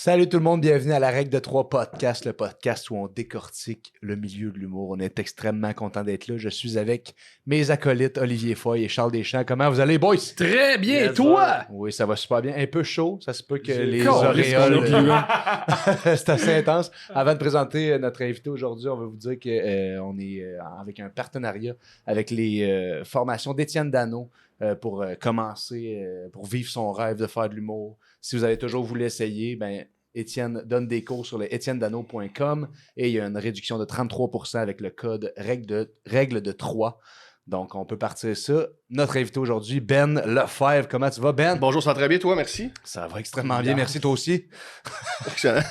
Salut tout le monde, bienvenue à la Règle de 3 podcast, le podcast où on décortique le milieu de l'humour. On est extrêmement content d'être là. Je suis avec mes acolytes Olivier Foy et Charles Deschamps. Comment vous allez, boys? Très bien, et toi? Oui, ça va super bien. Un peu chaud, ça se peut que les Cool, auréoles... C'est assez intense. Avant de présenter notre invité aujourd'hui, on va vous dire qu'on est avec un partenariat avec les formations d'Étienne Dano pour commencer, pour vivre son rêve de faire de l'humour. Si vous avez toujours voulu essayer, ben Étienne donne des cours sur le etiennedano.com et il y a une réduction de 33% avec le code règle de 3. Donc, on peut partir ça. Notre invité aujourd'hui, Ben Lefebvre. Comment tu vas, Ben? Bonjour, ça va très bien, toi, merci. Ça va extrêmement bien, merci, toi aussi. Excellent.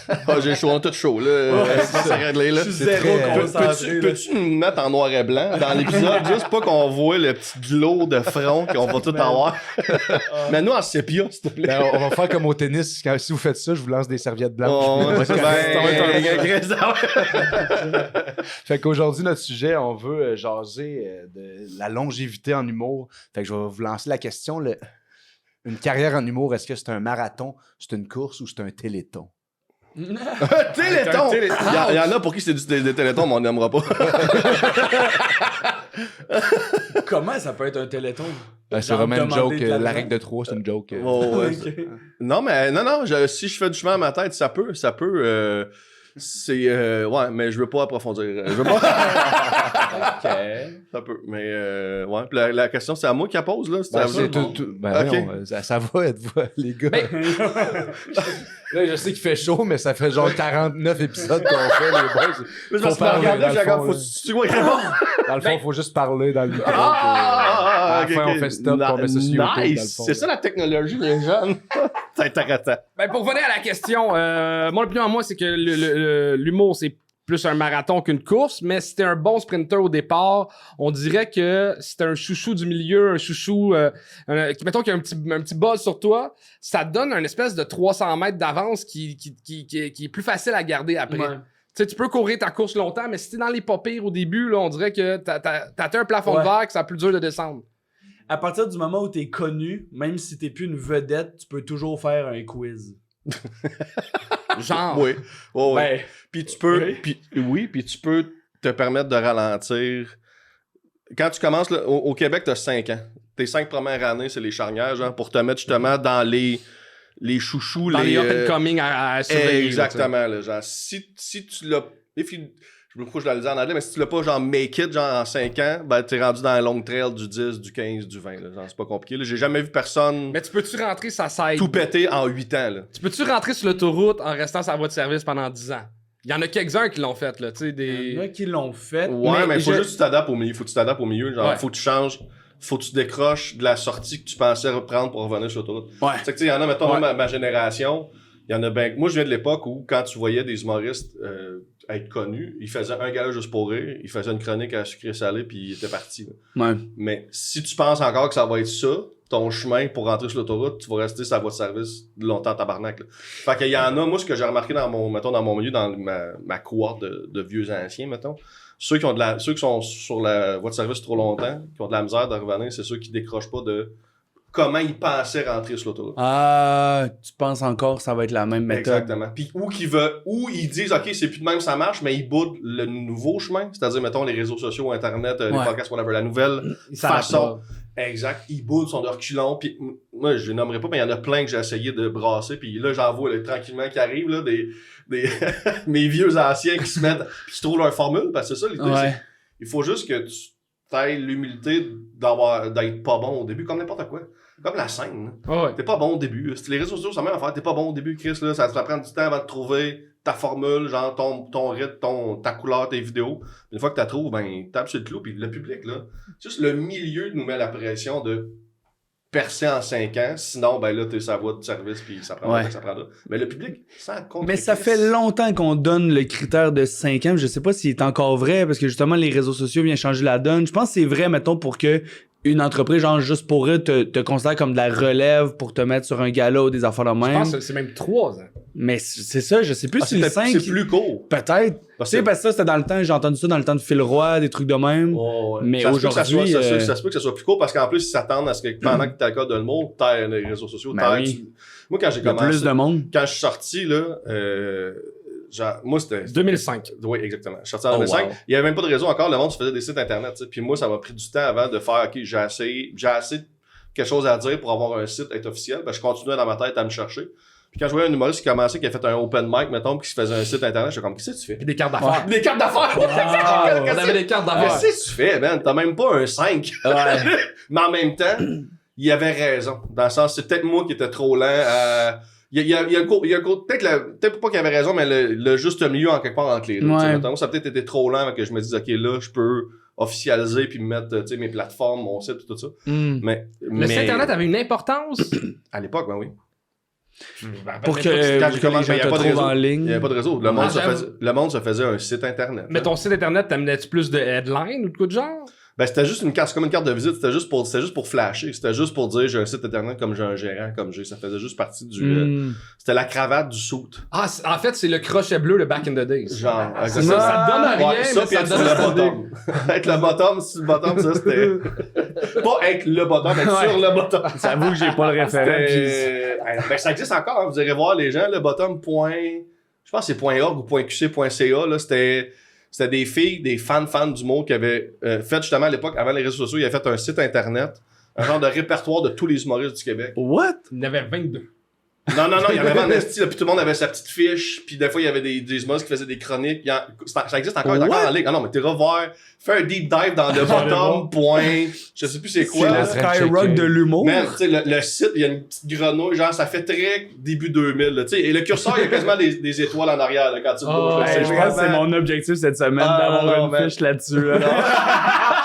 J'ai chaud, on est tout chaud, là. C'est réglé, là. Je suis zéro concentré. Peux-tu nous mettre en noir et blanc dans l'épisode, juste pas qu'on voit le petit glow de front qu'on va tout avoir? Mais nous, en sépia, s'il te plaît. Ben, on va faire comme au tennis. Si vous faites ça, je vous lance des serviettes blanches. Fait qu'aujourd'hui, notre sujet, on veut jaser de la longévité en humour. Fait que je vais vous lancer la question. Une carrière en humour, est-ce que c'est un marathon, c'est une course ou c'est un téléthon? Téléthon! Il y en a pour qui c'est des télétons, mais on n'aimera pas. Comment ça peut être un téléthon? C'est vraiment une joke. La règle de 3, c'est une joke. Oh, ouais. Okay. Non, si je fais du chemin à ma tête, ça peut. Ouais, mais je veux pas approfondir. Je veux pas. OK. Ça peut. Mais, ouais. Puis la question, c'est à moi qui la pose, là. Okay. Non, ça va être les gars. Là, je sais qu'il fait chaud, mais ça fait genre 49 épisodes qu'on fait, les boys. Faut parler. Dans le fond, il faut juste parler dans le micro. À la fin, on fait stop, on met ça sur YouTube. Dans le fond, c'est ça la technologie, les jeunes. C'est intéressant. Ben, pour revenir à la question, mon opinion à moi, c'est que l'humour, c'est plus un marathon qu'une course, mais si t'es un bon sprinter au départ, on dirait que si t'es un chouchou du milieu, un chouchou, mettons qu'il y a un petit buzz sur toi, ça te donne une espèce de 300 mètres d'avance qui est plus facile à garder après. Ouais. Tu sais, tu peux courir ta course longtemps, mais si t'es dans les pas pires au début, là, on dirait que t'as atteint un plafond de verre que c'est plus dur de descendre. À partir du moment où t'es connu, même si t'es plus une vedette, tu peux toujours faire un quiz. Genre. Oui. Oh, ben, oui. Puis tu peux. Puis tu peux te permettre de ralentir. Quand tu commences, là, au Québec, t'as 5 ans. Tes 5 premières années, c'est les charnières, genre, pour te mettre justement dans les chouchous. Dans les up and coming à surveiller. Exactement, là, genre, si tu l'as. Je sais pas pourquoi je dois le dire en anglais, mais si tu l'as pas genre make it genre en 5 ans, ben t'es rendu dans la long trail du 10, du 15, du 20. Là. Genre, c'est pas compliqué. Là. J'ai jamais vu personne. Mais tu peux-tu rentrer sa side? Tout péter en 8 ans. Là. Tu peux-tu rentrer sur l'autoroute en restant sur la voie de service pendant 10 ans? Il y en a quelques-uns qui l'ont fait, là. Il y en a qui l'ont fait. Ouais, mais faut juste que tu t'adaptes au milieu. Faut que tu t'adaptes au milieu. Genre, faut que tu changes. Faut que tu décroches de la sortie que tu pensais reprendre pour revenir sur l'autoroute. Ouais. C'est que tu sais, il y en a, mettons, ma génération. Il y en a bien. Moi, je viens de l'époque où, quand tu voyais des humoristes être connus, ils faisaient un gala juste pour rire, ils faisaient une chronique à sucré salé, puis ils étaient partis. Ouais. Mais si tu penses encore que ça va être ça, ton chemin pour rentrer sur l'autoroute, tu vas rester sur la voie de service longtemps tabarnak. Là. Fait qu'il y en a, moi, ce que j'ai remarqué dans mon milieu, dans ma cohorte de vieux anciens, mettons, ceux qui sont sur la voie de service trop longtemps, qui ont de la misère de revenir, c'est ceux qui décrochent pas de comment ils pensaient rentrer sur l'autoroute. Ah, tu penses encore que ça va être la même méthode. Exactement. Puis où ils disent, OK, c'est plus de même, ça marche, mais ils boudent le nouveau chemin, c'est-à-dire, mettons, les réseaux sociaux, Internet, les podcasts, whatever, la nouvelle façon. Exact. Ils boudent, sont de reculons, puis moi, je les nommerai pas, mais il y en a plein que j'ai essayé de brasser, puis là, j'en vois tranquillement qui arrivent, là, des mes vieux anciens qui se mettent, puis qui trouvent leur formule, parce que c'est ça, l'idée, c'est il faut juste que tu aies l'humilité d'être pas bon au début, comme n'importe quoi. Comme la scène. Ouais. T'es pas bon au début. Les réseaux sociaux, ça même affaire. T'es pas bon au début, Chris. Là, ça va prendre du temps avant de trouver ta formule, genre ton rythme, ta couleur, tes vidéos. Une fois que tu la trouves, ben, tape sur le clou. Puis le public, là, juste le milieu nous met la pression de percer en 5 ans. Sinon, ben là, t'es sa voie de service, puis ça prendra. Mais le public, ça compte. Mais ça fait longtemps qu'on donne le critère de 5 ans. Je sais pas s'il est encore vrai, parce que justement, les réseaux sociaux viennent changer la donne. Je pense que c'est vrai, mettons, pour que une entreprise, genre, juste pour eux, te considère comme de la relève pour te mettre sur un gala ou des affaires de même. Je pense que c'est même 3 ans. Mais c'est ça, je sais plus si le 5... C'est plus court. Peut-être. Tu sais, parce que ça, c'était dans le temps, j'ai entendu ça dans le temps de Phil Roy, des trucs de même. Oh, ouais. Mais ça aujourd'hui... Ça se peut que ça soit plus court, parce qu'en plus, ils s'attendent à ce que pendant que tu accordes le mot, t'as les réseaux sociaux, Moi, quand j'ai Il y a commencé... plus de monde. Quand je suis sorti, là, moi, c'était... 2005. Oui, exactement. Je suis sorti en 2005. wow. Il n'y avait même pas de réseau encore. Le monde se faisait des sites Internet. T'sais. Puis moi, ça m'a pris du temps avant de faire, OK, j'ai assez quelque chose à dire pour avoir un site, être officiel. Ben, je continuais dans ma tête à me chercher. Puis quand je voyais un humoriste qui commençait, qui a fait un open mic, mettons, puis qui se faisait un site Internet, j'étais comme, qu'est-ce que tu fais? Puis des cartes d'affaires. Des cartes d'affaires! On avait des cartes d'affaires. Qu'est-ce que tu fais, man? T'as même pas un 5. Mais en même temps, il avait raison. Dans le sens, c'est peut-être moi qui étais trop lent à... Il y a un cours, peut-être pas qu'il avait raison, mais le juste milieu en quelque part entre les deux. Ouais. Mettons, ça a peut-être été trop lent avant que je me dise, OK, là, je peux officialiser puis mettre, mes plateformes, mon site, tout ça. Mais Le site Internet avait une importance. à l'époque, ben oui. Pour que, quand j'ai que les commencé, gens te trouvent en Il ligne. n'y avait pas de réseau. Le monde se faisait un site Internet. Mais ton site Internet, t'amenais-tu plus de headlines ou de quoi de genre? Ben, c'était juste une carte, c'est comme une carte de visite, c'était juste pour flasher, c'était juste pour dire j'ai un site Internet comme j'ai un gérant, ça faisait juste partie du, c'était la cravate du suit. Ah, en fait, c'est le crochet bleu, le back in the days. Genre, Ça te donne rien, ouais, ça, mais puis ça être te sur donne le bottom. Être le bottom, sur le bottom, ça, c'était... Pas être le bottom, être sur le bottom. J'avoue que j'ai pas le référent. Puis... Ben, ça existe encore, hein. Vous irez voir les gens, le bottom. Je pense que c'est .org ou .qc.ca, là, c'était des filles, des fans d'humour qui avaient fait justement à l'époque, avant les réseaux sociaux, ils avaient fait un site Internet, un genre de répertoire de tous les humoristes du Québec. What? Il y en avait 22. Non, il y en avait en esti, là, puis tout le monde avait sa petite fiche, puis des fois, il y avait des humoristes qui faisaient des chroniques. Ça existe encore, il est encore en ligne. Ah non, mais t'es revoir, fais un deep dive dans le bottom, je sais plus c'est quoi. C'est là. le Skyrock de l'humour. Man, tu sais, le site, il y a une petite grenouille, genre, ça fait très début 2000, là, tu sais, et le curseur, il y a quasiment des étoiles en arrière, là, quand tu le Oh, bouges, là, Hey, je pense que c'est mon objectif cette semaine d'avoir une fiche là-dessus. Là.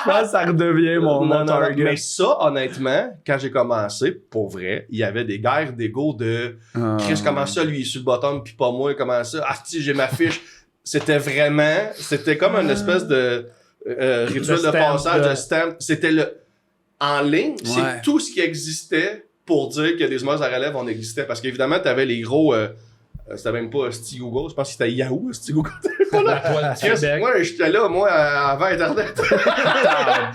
Je pense que ça redevient mon target. Mais ça, honnêtement, quand j'ai commencé, pour vrai, il y avait des guerres d'ego de Chris, comment ça, lui, il est sur le bottom, puis pas moi, comment ça? Ah, si, j'ai ma fiche. C'était comme une espèce de rituel de passage, de stamp. C'était en ligne, c'est tout ce qui existait pour dire que des humoristes à relève, on existait. Parce qu'évidemment, t'avais les gros... c'était même pas Sti Google, je pense que c'était Yahoo, Sti Google. La toile du Québec. Moi, j'étais là, moi, avant Internet.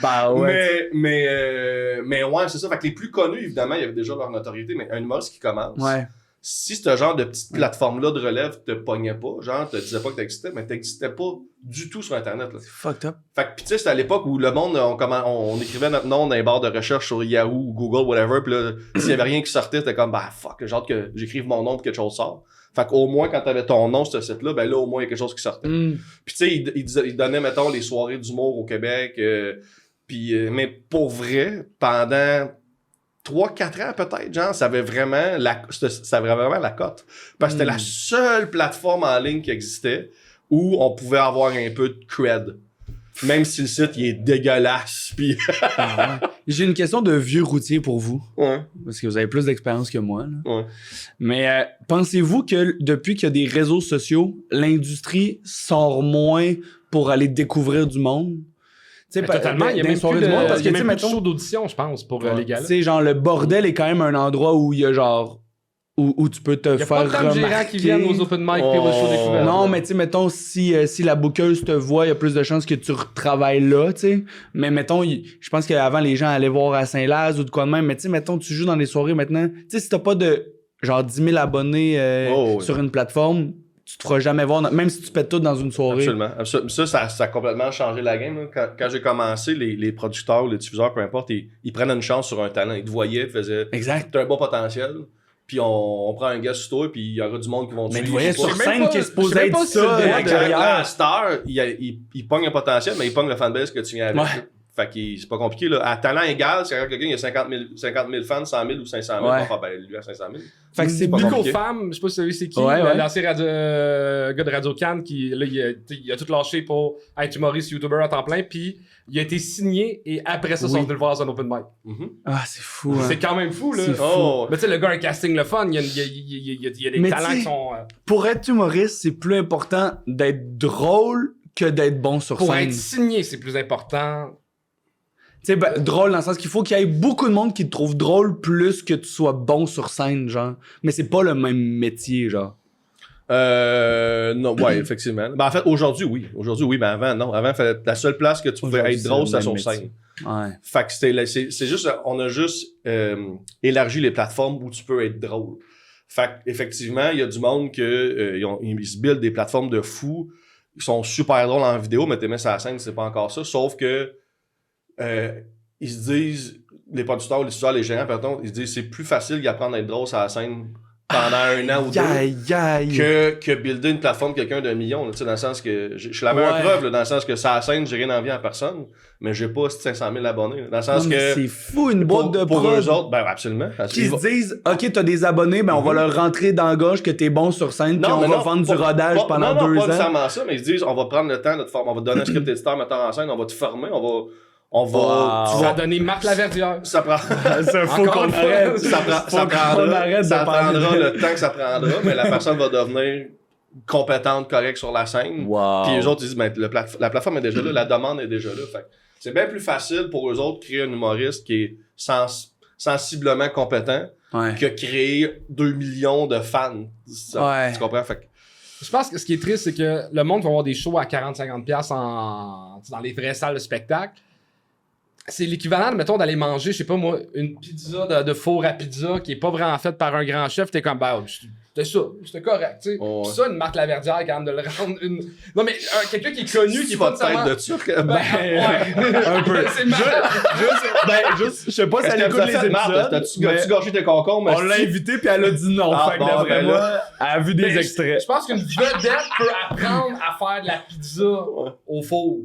Bah ouais. Mais ouais, c'est ça. Fait que les plus connus, évidemment, il y avait déjà leur notoriété, mais un humoriste qui commence. Ouais. Si ce genre de petite plateforme-là de relève te pognait pas, genre, te disait pas que t'existais, mais t'existais pas du tout sur Internet, là. C'est fucked up. Fait que, pis tu sais, c'était à l'époque où le monde, on écrivait notre nom dans les barres de recherche sur Yahoo, Google, whatever, pis là, s'il y avait rien qui sortait, c'était comme, bah, fuck, j'ai hâte que j'écrive mon nom pis quelque chose sort. Fait qu'au moins, quand t'avais ton nom sur ce site-là, ben là, au moins, il y a quelque chose qui sortait. Pis tu sais, il donnait, mettons, les soirées d'humour au Québec, mais pour vrai, pendant 3-4 ans peut-être, genre, ça avait vraiment la cote. Parce que c'était la seule plateforme en ligne qui existait où on pouvait avoir un peu de cred. Même si le site, il est dégueulasse. Pis... J'ai une question de vieux routier pour vous. Ouais. Parce que vous avez plus d'expérience que moi. Là. Ouais. Mais pensez-vous que depuis qu'il y a des réseaux sociaux, l'industrie sort moins pour aller découvrir du monde? Totalement, il y a même soirées plus du monde. Parce que, de tu sais, mettons, show d'audition, je pense, pour les gars. tu sais, genre, le bordel est quand même un endroit où il y a genre... Où tu peux te Il y a faire pas tant de gérants remarquer. qui viennent aux open mic et aux shows découvertes. Non, mais tu sais, mettons, si la bookeuse te voit, il y a plus de chances que tu retravailles là, tu sais. Mais mettons, je pense qu'avant, les gens allaient voir à Saint-Laz ou de quoi de même. Mais tu sais, mettons, tu joues dans des soirées maintenant. Tu sais, si t'as pas de genre 10 000 abonnés sur une plateforme, tu te feras jamais voir, même si tu pètes tout dans une soirée. Absolument. Ça a complètement changé la game. Là. Quand j'ai commencé, les producteurs ou les diffuseurs, peu importe, ils prennent une chance sur un talent. Ils te voyaient, ils faisaient Exact. t'as un bon potentiel. Puis on prend un gars sur toi, puis il y aura du monde qui vont te Mais suivre. tu voyais sur scène qui est supposé être pas ça Avec la derrière. star, il pogne un potentiel, mais il pogne le fanbase que tu viens avec. Ouais. Fait que c'est pas compliqué. Là. À talent égal, c'est quand quelqu'un il y a 50 000 fans, 100 000 ou 500 000, Ouais. on va faire lui à 500 000. Fait que c'est pas Nico compliqué. Femme, je sais pas si vous savez c'est qui, Ouais. l'ancien gars de Radio Cannes qui là, il a tout lâché pour être humoriste, YouTuber à temps plein, puis il a été signé et après ça, ils sont venus le voir dans un open mic. Ah, c'est fou, hein. C'est quand même fou, là. C'est fou. Oh, Mais tu sais, le gars a un casting le fun, il y a des Mais talents tu sais, qui sont... Pour être humoriste, c'est plus important d'être drôle que d'être bon sur pour scène. être signé, c'est plus important. Tu sais, drôle dans le sens qu'il faut qu'il y ait beaucoup de monde qui te trouve drôle plus que tu sois bon sur scène, genre. Mais c'est pas le même métier, genre. non, ouais, effectivement. Ben, en fait, aujourd'hui, oui, mais avant, non. Avant, la seule place que tu pouvais Aujourd'hui, être drôle, c'est c'était le sur même scène. Ouais. Fait que c'est juste, on a juste élargi les plateformes où tu peux être drôle. Fait qu'effectivement, il y a du monde ils se buildent des plateformes de fous. Ils sont super drôles en vidéo, mais t'aimais sa scène, c'est pas encore ça. Sauf que ils se disent, les producteurs, les studios, les gérants, pardon, ils se disent c'est plus facile d'apprendre à être drôle sur la scène pendant un an ou deux que builder une plateforme quelqu'un d'un million. Là, dans le sens que je suis la meilleure preuve, là, dans le sens que sur la scène, j'ai rien envie à personne, mais j'ai pas 500 000 abonnés. Là, dans le sens que c'est fou une boîte de pour prod eux autres, ben absolument. qui se disent ok, t'as des abonnés, ben on va leur rentrer dans la gorge que t'es bon sur scène, puis on va vendre du rodage pendant 2 ans. Non, pas nécessairement ça, mais ils se disent on va prendre le temps de te former, on va te donner un script éditeur, metteur en scène, on va te former, tu vas donner Marc Laverdière. Ça prend. Faut qu'on arrête. Ça prendra le temps que ça prendra, mais la personne va devenir compétente, correcte sur la scène. Wow. Puis les autres, ils disent, ben, la plateforme est déjà là, la demande est déjà là. Fait c'est bien plus facile pour eux autres de créer un humoriste qui est sensiblement compétent que créer 2 millions de fans. Tu comprends? Fait je pense que ce qui est triste, c'est que le monde va avoir des shows à 40-50$ dans les vraies salles de spectacle. C'est l'équivalent, mettons, d'aller manger, je sais pas moi, une pizza de four à pizza qui est pas vraiment faite par un grand chef. T'es comme, bah, c'était ça, c'était correct, tu sais. Oh, ça, une Marc Laverdière, quand même, de le rendre une. Non, mais quelqu'un qui est connu, qui est pas tête de turc. un peu. C'est juste, je sais pas si elle écoute les épisodes. T'as-tu gâché tes concombres? On l'a invité puis elle a dit non. Fait que d'après moi, elle a vu des extraits. Je pense qu'une vedette peut apprendre à faire de la pizza au four.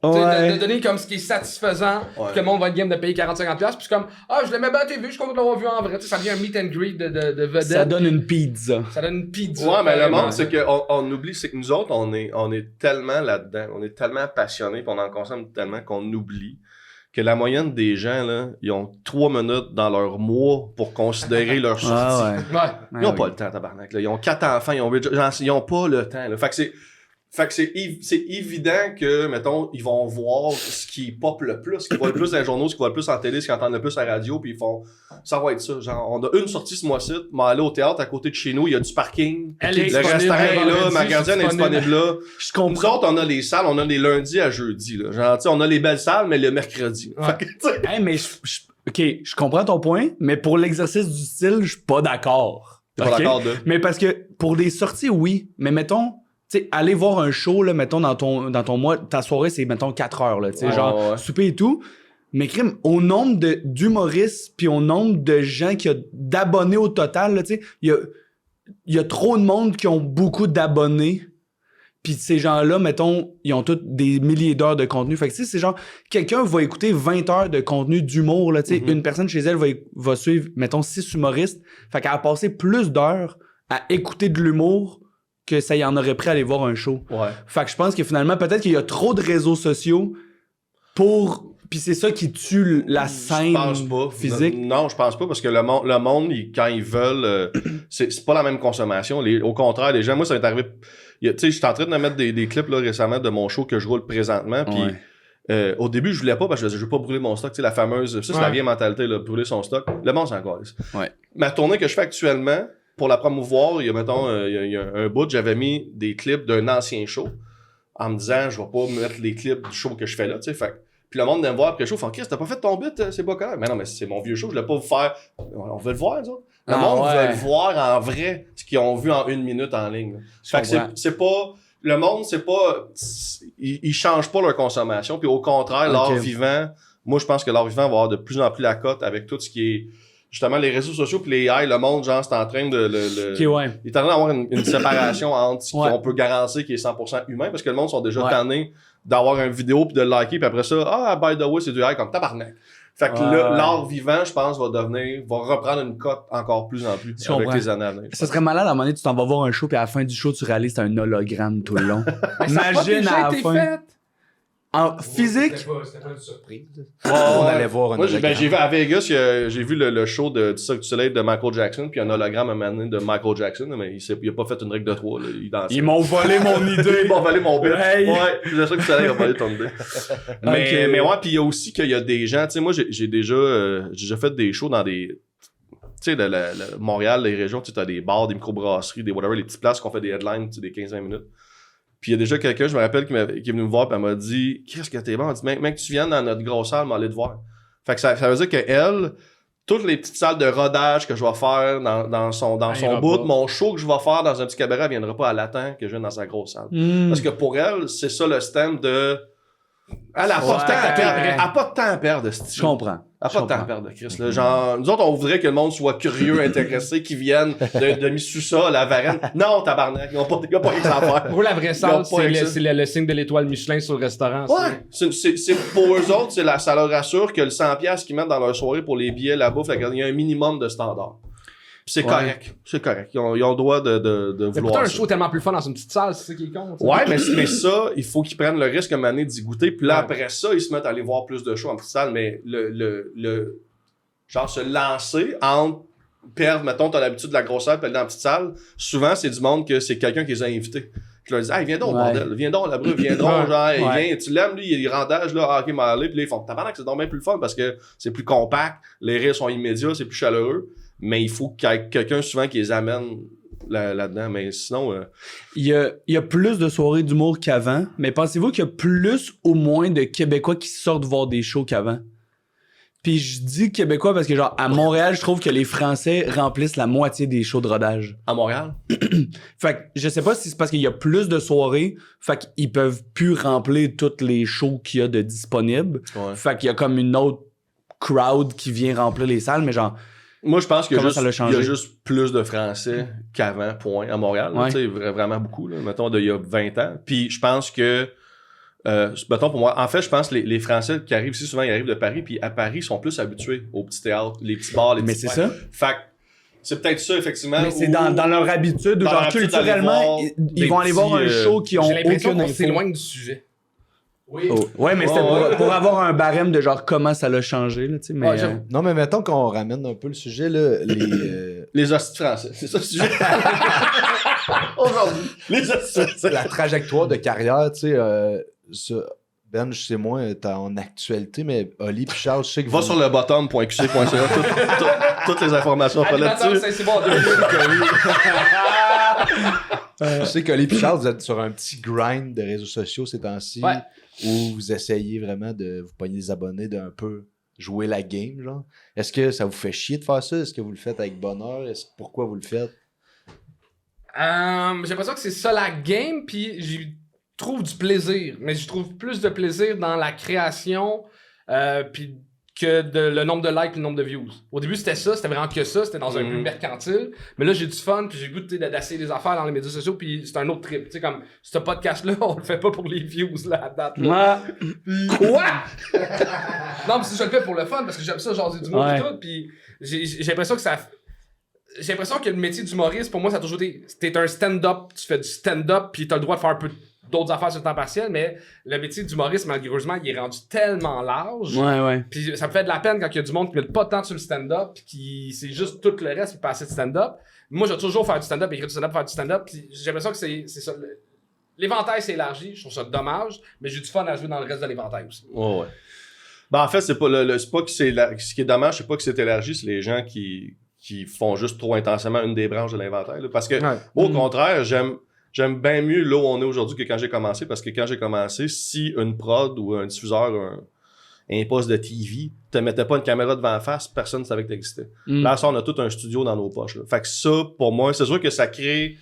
De donner comme ce qui est satisfaisant, que le monde va être game de payer 40-50$, puis comme, je l'aimais bien à TV, je suis content de l'avoir vu en vrai. Ça devient un meet and greet de vedette. Ça donne une pizza. Ouais, mais le monde, c'est qu'on oublie, c'est que nous autres, on est tellement là-dedans, on est tellement passionnés, puis on en consomme tellement qu'on oublie que la moyenne des gens, là, ils ont 3 minutes dans leur mois pour considérer leur sortie. Ils ont pas le temps, tabarnak. Là. Ils ont 4 enfants, ils ont pas le temps. Là. Fait que c'est évident que, mettons, ils vont voir ce qui pop le plus, ce qui va le plus dans les journaux, ce qui va le plus en télé, ce qu'ils entendent le plus à la radio, puis ils font, ça va être ça. Genre, on a une sortie ce mois-ci, m'aller au théâtre à côté de chez nous, il y a du parking, le restaurant est là, ma gardienne est disponible là. Je comprends. Nous autres, on a les salles, on a les lundis à jeudi, là. Genre, tu sais, on a les belles salles, mais le mercredi. Ouais. Fait que, hey, mais ok, je comprends ton point, mais pour l'exercice du style, je suis pas d'accord. T'es pas d'accord de? Mais parce que pour des sorties, oui, mais mettons, tu sais, aller voir un show, là, mettons, dans ton mois, ta soirée, c'est, mettons, 4 heures, là, tu sais, souper et tout. Mais crime, au nombre d'humoristes puis au nombre de gens qui ont d'abonnés au total, là, tu sais, il y a trop de monde qui ont beaucoup d'abonnés. Puis ces gens-là, mettons, ils ont tous des milliers d'heures de contenu. Fait que tu sais, c'est genre, quelqu'un va écouter 20 heures de contenu d'humour, là, tu sais, une personne chez elle va suivre, mettons, 6 humoristes. Fait qu'elle a passé plus d'heures à écouter de l'humour que ça y en aurait pris à aller voir un show. Ouais. Fait que je pense que finalement, peut-être qu'il y a trop de réseaux sociaux pour... Puis c'est ça qui tue la scène physique. Non, je pense pas, parce que le monde quand ils veulent... c'est pas la même consommation. Au contraire, les gens... Moi, ça m'est arrivé... Tu sais, je suis en train de mettre des clips là, récemment de mon show que je roule présentement, puis au début, je voulais pas, parce que je veux pas brûler mon stock. Tu sais, la fameuse... Ça, c'est la vieille mentalité, là, brûler son stock. Le monde, c'est encore ça. Ma tournée que je fais actuellement... Pour la promouvoir, il y a, mettons, il y a un bout, j'avais mis des clips d'un ancien show en me disant, je vais pas mettre les clips du show que je fais là, tu sais. Fait puis le monde vient me voir après le show, fait, Chris, t'as pas fait ton bit, c'est pas correct. Mais non, mais c'est mon vieux show, je voulais pas vous faire. On veut le voir, ça. Le monde veut le voir en vrai, ce qu'ils ont vu en 1 minute en ligne. Fait que c'est pas. Le monde, c'est pas. Ils changent pas leur consommation, puis au contraire, l'art vivant, moi, je pense que l'art vivant va avoir de plus en plus la cote avec tout ce qui est. Justement, les réseaux sociaux puis les AI, le monde, genre, c'est en train de... il est en train d'avoir une séparation entre ce qu'on peut garantir qui est 100% humain, parce que le monde sont déjà tannés d'avoir une vidéo puis de le liker, puis après ça, by the way, c'est du AI comme tabarnak. Fait que l'art vivant, je pense, va reprendre une cote encore plus en plus avec les années à venir. Ça serait malade à un moment donné, tu t'en vas voir un show, puis à la fin du show, tu réalises que c'est un hologramme tout le long. Imagine à la fin... En physique? C'était pas une surprise. On allait voir un hologramme. Moi, j'ai vu à Vegas, j'ai vu le show du Cirque du Soleil de Michael Jackson, puis un hologramme à un moment donné de Michael Jackson, mais il a pas fait une règle de 3. Là, il dansait. Ils m'ont volé mon idée. Ils m'ont volé mon bit. Ouais, le Cirque du Soleil a volé ton idée. Mais ouais, puis il y a aussi qu'il y a des gens, tu sais, moi, j'ai déjà fait des shows dans des... Tu sais, Montréal, les régions, tu sais, t'as des bars, des microbrasseries, des whatever, les petites places qu'on fait des headlines, tu sais, des 15-20 minutes. Puis il y a déjà quelqu'un, je me rappelle, qui est venu me voir, puis elle m'a dit, qu'est-ce que t'es bon? Elle m'a dit, mec, tu viens dans notre grosse salle, m'aller te voir. Fait que ça veut dire qu'elle, toutes les petites salles de rodage que je vais faire dans son bout, mon show que je vais faire dans un petit cabaret, elle viendra pas à Latin que je vienne dans sa grosse salle. Parce que pour elle, c'est ça le stand de... Elle a pas de temps à perdre. Elle a pas de temps à perdre, Je comprends. Elle a pas de temps à perdre, Chris. Là. Genre, nous autres, on voudrait que le monde soit curieux, intéressé, qu'ils viennent de Missoussa, la Varenne. Non, tabarnak, ils ont pas rien à faire. Pour la vraie salle, c'est le signe de l'étoile Michelin sur le restaurant. Ouais, c'est pour eux autres, ça leur rassure que le 100$ qu'ils mettent dans leur soirée pour les billets, la bouffe, il y a un minimum de standards. C'est correct. C'est correct. Ils ont le droit de mais vouloir putain, un ça. show tellement plus fun dans une petite salle, c'est ça qui est con. T'sais. Ouais, mais ça, il faut qu'ils prennent le risque à année d'y goûter. Puis là, après ça, ils se mettent à aller voir plus de shows en petite salle. Mais genre se lancer entre perdre, mettons, t'as l'habitude de la grosse salle puis aller dans la petite salle, souvent, c'est du monde que c'est quelqu'un qui les a invités. Je leur dis, hey, viens donc, bordel, viens donc, la brûle, viens donc, genre, viens, tu l'aimes, lui, il y a des rendages, là, ah, ok, m'en aller, puis là, ils font, tabarnak, c'est donc bien plus le fun parce que c'est plus compact, les rires sont immédiats, c'est plus chaleureux, mais il faut qu'il y ait quelqu'un souvent qui les amène là-dedans, mais sinon... Il y a plus de soirées d'humour qu'avant, mais pensez-vous qu'il y a plus ou moins de Québécois qui sortent voir des shows qu'avant? Puis je dis Québécois parce que genre à Montréal, je trouve que les Français remplissent la moitié des shows de rodage. À Montréal? Fait que je sais pas si c'est parce qu'il y a plus de soirées, fait qu'ils peuvent plus remplir toutes les shows qu'il y a de disponibles. Ouais. Fait qu'il y a comme une autre crowd qui vient remplir les salles, mais genre... Moi, je pense qu'il y a juste plus de Français qu'avant, point, à Montréal. Ouais. Tu sais, vraiment beaucoup, là, mettons, il y a 20 ans. Puis je pense que... mettons pour moi, en fait, je pense que les Français qui arrivent ici, souvent, ils arrivent de Paris, puis à Paris, ils sont plus habitués aux petits théâtres, les petits bars, les petits... Mais c'est ça. Fait que c'est peut-être ça, effectivement. Mais c'est dans leur habitude, dans genre leur habitude culturellement, ils vont aller voir un show qui ont J'ai l'impression aucune qu'on info. s'éloigne du sujet. Oui. Oh. Ouais, mais c'était pour avoir un barème de genre comment ça l'a changé, là, tu sais, mais... Non, mais mettons qu'on ramène un peu le sujet, là, Les hosties français, c'est ça le sujet. Aujourd'hui, les hosties français. la trajectoire de carrière, tu sais, Ben, je sais moins, t'es en actualité, mais Oli et Charles, je sais que Va sur le bottom.qc.ca, toutes les informations sont là-dessus. C'est bon, je sais qu'Oli et Charles, vous êtes sur un petit grind de réseaux sociaux ces temps-ci, Ouais. où vous essayez vraiment de vous pogner des abonnés, d'un peu jouer la game, genre. Est-ce que ça vous fait chier de faire ça? Est-ce que vous le faites avec bonheur? Pourquoi vous le faites? J'ai l'impression que c'est ça la game, puis j'y trouve du plaisir. Mais je trouve plus de plaisir dans la création puis que le nombre de likes et le nombre de views. Au début, c'était ça, c'était vraiment que ça, c'était dans un but mercantile. Mais là, j'ai du fun, puis j'ai le goût d'essayer des affaires dans les médias sociaux, puis c'est un autre trip. Tu sais, comme ce podcast-là, on le fait pas pour les views, là, à date. Là. Quoi? Non, mais si je le fais pour le fun, parce que j'aime ça, jaser du monde et tout, puis j'ai l'impression que ça... J'ai l'impression que le métier d'humoriste, pour moi, ça a toujours été... T'es un stand-up, tu fais du stand-up, puis t'as le droit de faire un peu d'autres affaires sur le temps partiel, mais le métier d'humoriste, malheureusement, il est rendu tellement large. Ouais. Puis ça me fait de la peine quand il y a du monde qui met pas de temps sur le stand-up, puis qui c'est juste tout le reste, puis pas assez de stand-up. Moi, je vais toujours faire du stand-up, écrire du stand-up, faire du stand-up, puis j'ai l'impression que c'est ça. L'éventail s'est élargi, je trouve ça dommage, mais j'ai du fun à jouer dans le reste de l'éventail aussi. Ouais. Ben, en fait, c'est pas c'est pas que ce qui est dommage, c'est pas que c'est élargi, c'est les gens qui font juste trop intensément une des branches de l'inventaire. Là. Parce que, au contraire, j'aime bien mieux là où on est aujourd'hui que quand j'ai commencé. Parce que quand j'ai commencé, si une prod ou un diffuseur, un poste de TV, te mettait pas une caméra devant la face, personne ne savait que t'existais. Là, ça, on a tout un studio dans nos poches. Là. Fait que ça, pour moi, c'est sûr que ça crée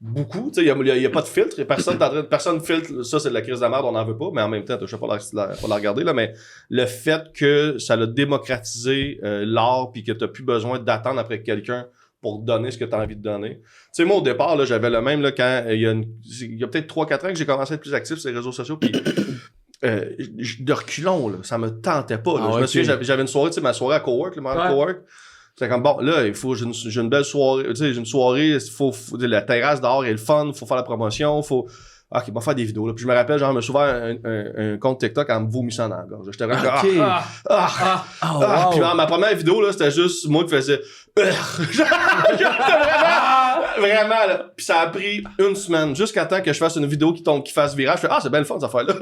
beaucoup. Il y a pas de filtre. Personne filtre. Ça, c'est de la crise de la merde, on n'en veut pas. Mais en même temps, je sais pas la regarder, là, mais le fait que ça l'a démocratisé l'art puis que t'as plus besoin d'attendre après quelqu'un pour donner ce que tu as envie de donner. Tu sais, moi, au départ, là, j'avais le même là, quand il y a peut-être 3-4 ans que j'ai commencé à être plus actif sur les réseaux sociaux. Puis de reculons, là, ça me tentait pas. Là. Je me souviens, j'avais une soirée, tu sais, ma soirée à Cowork, le moment Cowork. C'était comme, bon, là, il faut, j'ai une belle soirée, tu sais, j'ai une soirée, la terrasse dehors est le fun, il faut faire la promotion, OK, on va faire des vidéos. Là. Puis je me rappelle, genre, je me suis ouvert un compte TikTok en me vomissant dans la gorge. J'étais vraiment Puis ma première vidéo, là, c'était juste moi qui faisais vraiment, là. Puis ça a pris une semaine, jusqu'à temps que je fasse une vidéo qui fasse viral. Je fais, c'est bien le fun, cette affaire-là.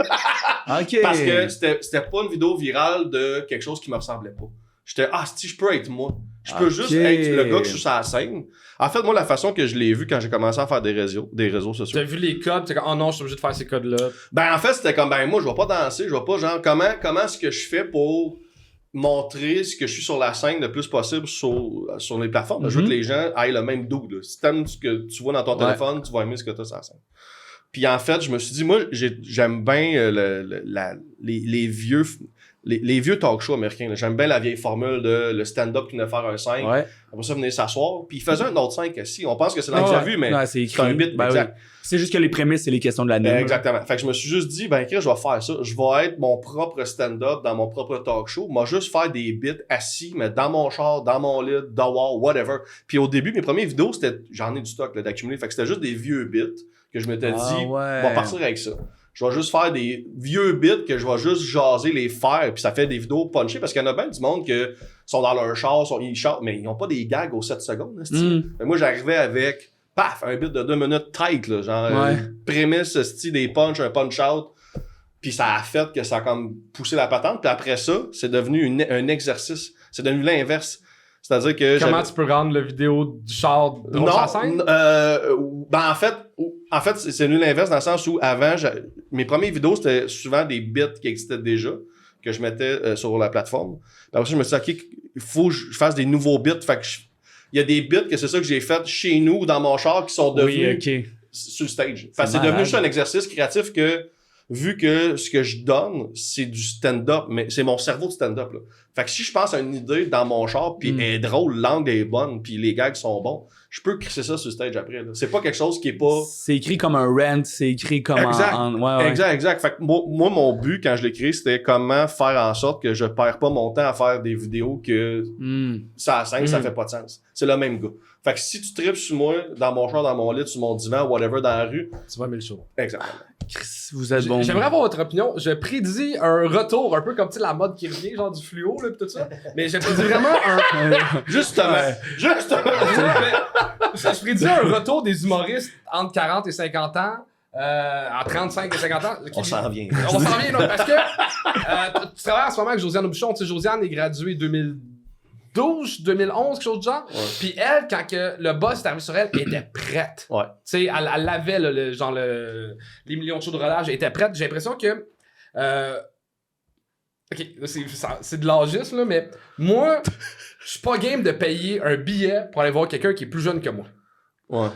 Parce que c'était pas une vidéo virale de quelque chose qui me ressemblait pas. J'étais, si je peux être moi. Je peux juste être le gars que je suis sur la scène. En fait, moi, la façon que je l'ai vu quand j'ai commencé à faire des réseaux sociaux. T'as vu les codes, t'es comme, oh non, je suis obligé de faire ces codes-là. Ben, en fait, c'était comme, moi, je vais pas danser, je vais pas, genre, comment est-ce que je fais pour montrer ce que je suis sur la scène le plus possible sur les plateformes. Je veux que les gens aient le même doux. Si t'aimes ce que tu vois dans ton téléphone, tu vas aimer ce que tu as sur la scène. Puis en fait, je me suis dit, moi, j'aime bien les vieux talk shows américains. Là. J'aime bien la vieille formule de le stand-up qui venait faire un 5. Ouais. Après ça, venir s'asseoir. Puis il faisait un autre 5 assis. On pense que c'est dans déjà vu, mais c'est c'est un bit. exact. Oui. C'est juste que les prémices, c'est les questions de l'année. Exactement. Fait que je me suis juste dit, je vais faire ça. Je vais être mon propre stand-up dans mon propre talk show. Moi, juste faire des bits assis, mais dans mon char, dans mon lit, dehors, whatever. Puis au début, mes premières vidéos, j'en ai du stock là, d'accumuler. Fait que c'était juste des vieux bits que je m'étais dit, on va partir avec ça. Je vais juste faire des vieux bits que je vais juste jaser, les faire, puis ça fait des vidéos punchées, parce qu'il y en a bien du monde qui sont dans leur char, ils chantent, mais ils n'ont pas des gags aux 7 secondes. Mais moi, j'arrivais avec, paf, un bit de 2 minutes tight, là, genre prémisse, des punch, un punch-out, puis ça a fait que ça a comme poussé la patente, puis après ça, c'est devenu un exercice, c'est devenu l'inverse. C'est-à-dire que comment tu peux rendre la vidéo du char de la scène? En fait, c'est devenu l'inverse dans le sens où avant, mes premières vidéos, c'était souvent des bits qui existaient déjà, que je mettais sur la plateforme. Puis après ça, je me suis dit, OK, il faut que je fasse des nouveaux bits. Fait que il y a des bits que c'est ça que j'ai fait chez nous, dans mon char, qui sont devenus sur le stage. Fait que c'est devenu ça un exercice créatif que, vu que ce que je donne, c'est du stand-up, mais c'est mon cerveau de stand-up, là. Fait que si je pense à une idée dans mon char, puis elle est drôle, l'angle est bonne, puis les gags sont bons, je peux crisser ça sur le stage après, là. C'est pas quelque chose qui est pas... C'est écrit comme un rant, c'est écrit comme Exact. Fait que moi, mon but, quand je l'ai créé, c'était comment faire en sorte que je perds pas mon temps à faire des vidéos que ça scène, ça fait pas de sens. C'est le même gars. Fait que si tu tripes sur moi, dans mon char, dans mon lit, sur mon divan, whatever, dans la rue... Tu vas aimer le show. Exactement. Chris, vous êtes bon. J'aimerais avoir votre opinion. Je prédis un retour, un peu comme la mode qui revient, genre du fluo, là, pis tout ça. Mais je prédis vraiment Justement. Je prédis un retour des humoristes entre 40 et 50 ans. En 35 et 50 ans. On s'en vient. On s'en vient, non, parce que tu travailles en ce moment avec Josiane Aubuchon. Tu sais, Josiane est graduée 2012, 2011, quelque chose du genre. Ouais. Puis elle, quand que le boss est arrivé sur elle, elle était prête. Ouais. Tu sais, elle avait les millions de shows de rodage, elle était prête. J'ai l'impression que... OK, c'est de l'âgisme, là, mais moi, je suis pas game de payer un billet pour aller voir quelqu'un qui est plus jeune que moi. Ouais.